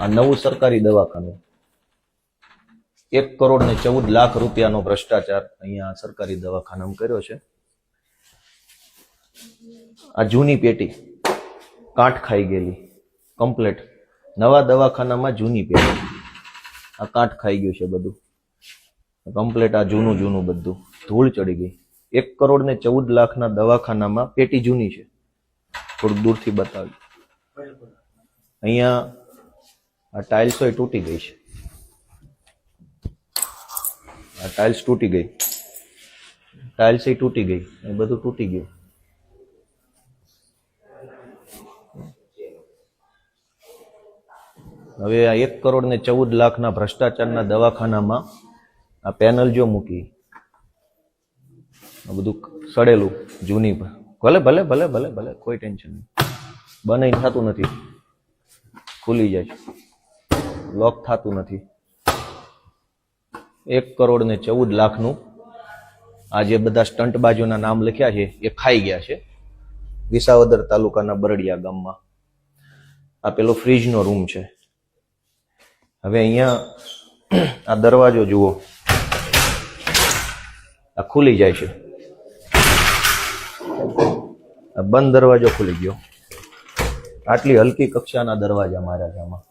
આ નવું સરકારી દવાખાનું 1,14,00,000 રૂપિયાનો ભ્રષ્ટાચાર અહીંયા સરકારી દવાખાનામાં કર્યો છે. આ જૂની પેટી કાંઠ ખાઈ ગયેલી કમ્પ્લેટ. નવા દવાખાનામાં જૂની પેટી, આ કાંઠ ખાઈ ગયું છે બધું કમ્પ્લેટ. આ જૂનું બધું ધૂળ ચડી ગઈ. 1,14,00,000 દવાખાનામાં પેટી જૂની છે. થોડુંક દૂરથી બતાવ્યું. અહીંયા આ ટાઇલ્સો તૂટી ગઈ છે. આ ટાઇલ્સ તૂટી ગઈ, ટાઇલ્સ તૂટી ગઈ, એ બધું તૂટી ગયું. હવે આ 1,14,00,000 ભ્રષ્ટાચારના દવાખાનામાં આ પેનલ જો મૂકી, આ બધું સડેલું જૂની, ભલે ભલે ભલે ભલે ભલે કોઈ ટેન્શન નહીં. બનાવીને થતું નથી, ખુલી જાય છે, લોક થતું નથી. 1,14,00,000 આ જે બધા સ્ટન્ટ બાજુના નામ લખ્યા છે એ ખાઈ ગયા છે. વિસાવદર તાલુકાના બરડિયા ગામમાં આ પેલો ફ્રીજનો રૂમ છે. હવે અહીંયા આ દરવાજો જુઓ, આ ખુલી જાય છે, આ બંધ દરવાજો ખુલી ગયો. આટલી હલકી કક્ષાના દરવાજા માર્યા છે આમાં.